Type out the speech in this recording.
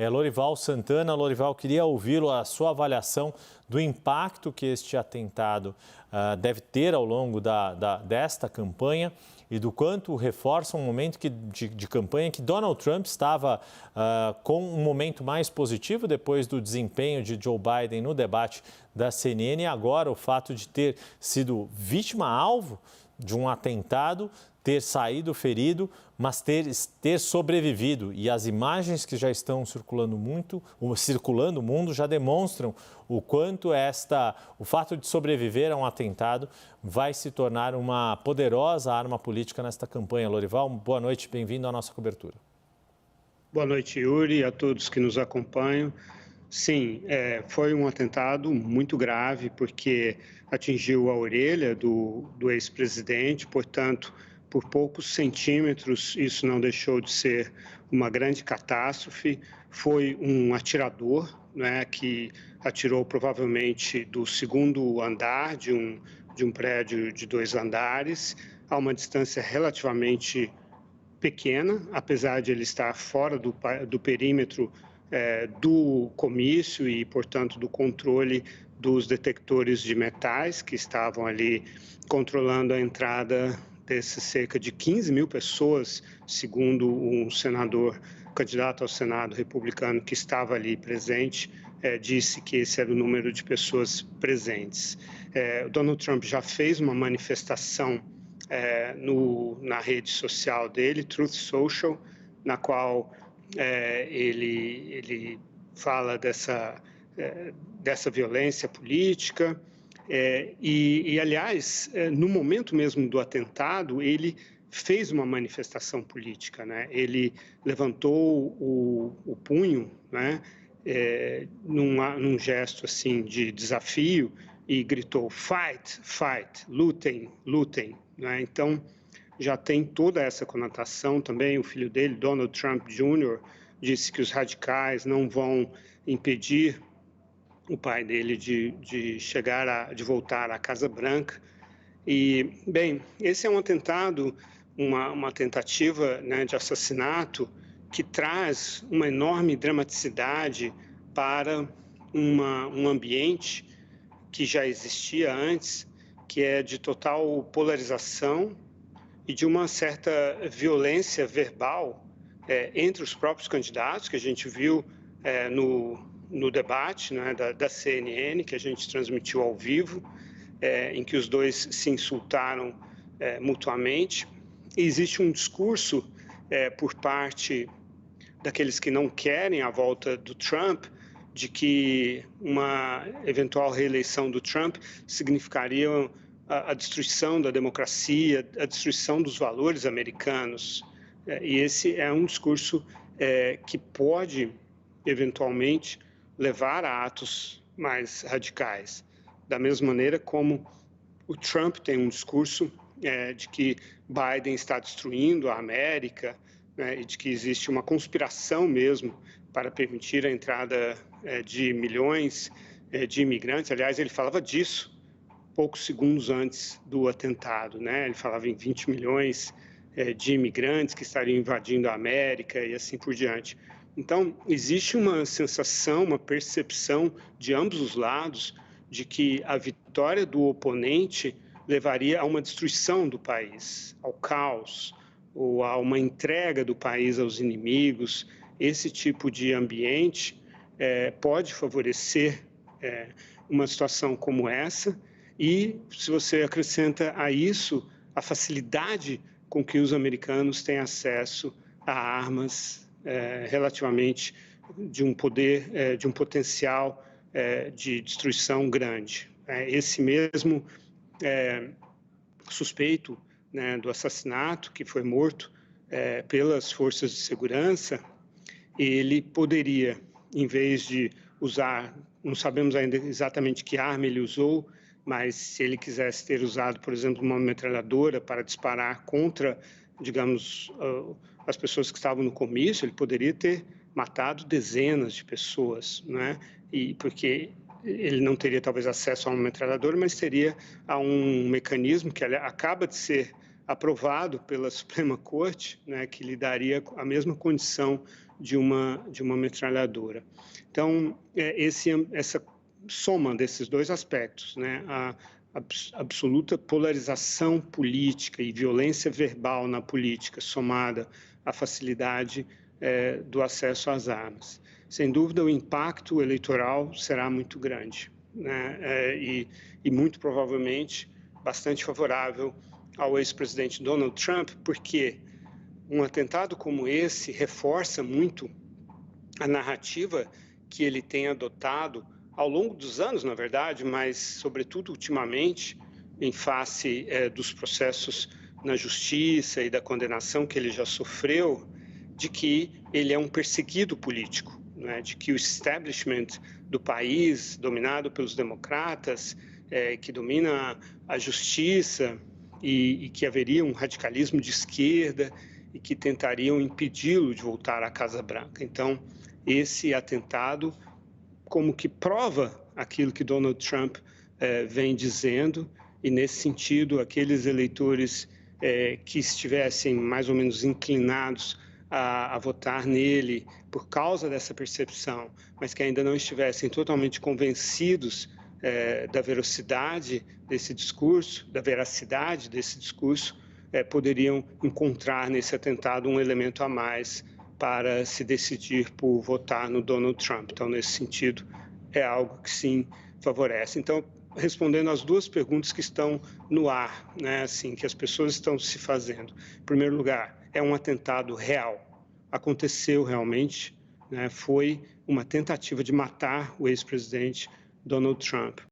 Lorival Santana. Lorival, queria ouvi-lo, a sua avaliação do impacto que este atentado deve ter ao longo desta campanha e do quanto reforça um momento de campanha que Donald Trump estava com um momento mais positivo depois do desempenho de Joe Biden no debate da CNN. E agora o fato de ter sido vítima-alvo de um atentado, ter saído ferido, mas ter sobrevivido. E as imagens que já estão circulando o mundo já demonstram o quanto o fato de sobreviver a um atentado vai se tornar uma poderosa arma política nesta campanha. Lorival, boa noite, bem-vindo à nossa cobertura. Boa noite, Yuri, e a todos que nos acompanham. Sim, foi um atentado muito grave, porque atingiu a orelha do ex-presidente, portanto, por poucos centímetros, isso não deixou de ser uma grande catástrofe. Foi um atirador, né, que atirou provavelmente do segundo andar de um prédio de 2 andares, a uma distância relativamente pequena, apesar de ele estar fora do perímetro do comício e, portanto, do controle dos detectores de metais que estavam ali controlando a entrada desses cerca de 15 mil pessoas, segundo um senador, candidato ao Senado republicano que estava ali presente, disse que esse era o número de pessoas presentes. Donald Trump já fez uma manifestação na rede social dele, Truth Social, na qual ele fala dessa violência política. Aliás, no momento mesmo do atentado, ele fez uma manifestação política, né? Ele levantou o punho, né? Num gesto assim de desafio e gritou fight, fight, lutem, lutem, né? Então já tem toda essa conotação também. O filho dele, Donald Trump Jr., disse que os radicais não vão impedir o pai dele de voltar à Casa Branca. E, bem, esse é um atentado, uma tentativa, né, de assassinato que traz uma enorme dramaticidade para um ambiente que já existia antes, que é de total polarização e de uma certa violência verbal entre os próprios candidatos, que a gente viu no debate, né, da CNN, que a gente transmitiu ao vivo, em que os dois se insultaram mutuamente. E existe um discurso por parte daqueles que não querem a volta do Trump, de que uma eventual reeleição do Trump significaria a destruição da democracia, a destruição dos valores americanos. E esse é um discurso que pode, eventualmente, levar a atos mais radicais. Da mesma maneira como o Trump tem um discurso de que Biden está destruindo a América, né, e de que existe uma conspiração mesmo para permitir a entrada de milhões de imigrantes. Aliás, ele falava disso poucos segundos antes do atentado, né? Ele falava em 20 milhões de imigrantes que estariam invadindo a América e assim por diante. Então, existe uma sensação, uma percepção de ambos os lados de que a vitória do oponente levaria a uma destruição do país, ao caos, ou a uma entrega do país aos inimigos. Esse tipo de ambiente pode favorecer uma situação como essa. E se você acrescenta a isso a facilidade com que os americanos têm acesso a armas relativamente de um poder, de um potencial de destruição grande. Esse mesmo suspeito, né, do assassinato, que foi morto pelas forças de segurança, ele poderia, em vez de usar, não sabemos ainda exatamente que arma ele usou, mas se ele quisesse ter usado, por exemplo, uma metralhadora para disparar contra, digamos, as pessoas que estavam no comício, ele poderia ter matado dezenas de pessoas, né? E porque ele não teria talvez acesso a uma metralhadora, mas teria a um mecanismo que acaba de ser aprovado pela Suprema Corte, né, que lhe daria a mesma condição de uma metralhadora. Então, essa soma desses dois aspectos, né, a absoluta polarização política e violência verbal na política, somada à facilidade do acesso às armas. Sem dúvida, o impacto eleitoral será muito grande, né, e muito provavelmente bastante favorável ao ex-presidente Donald Trump, porque um atentado como esse reforça muito a narrativa que ele tem adotado ao longo dos anos, na verdade, mas, sobretudo, ultimamente, em face dos processos na justiça e da condenação que ele já sofreu, de que ele é um perseguido político, né? De que o establishment do país, dominado pelos democratas, que domina a justiça e que haveria um radicalismo de esquerda e que tentariam impedi-lo de voltar à Casa Branca. Então, esse atentado como que prova aquilo que Donald Trump vem dizendo, e nesse sentido, aqueles eleitores que estivessem mais ou menos inclinados a votar nele por causa dessa percepção, mas que ainda não estivessem totalmente convencidos da veracidade desse discurso, da veracidade desse discurso, poderiam encontrar nesse atentado um elemento a mais para se decidir por votar no Donald Trump. Então, nesse sentido, é algo que sim favorece. Então, respondendo às duas perguntas que estão no ar, né, assim, que as pessoas estão se fazendo. Em primeiro lugar, é um atentado real. Aconteceu realmente, né, foi uma tentativa de matar o ex-presidente Donald Trump.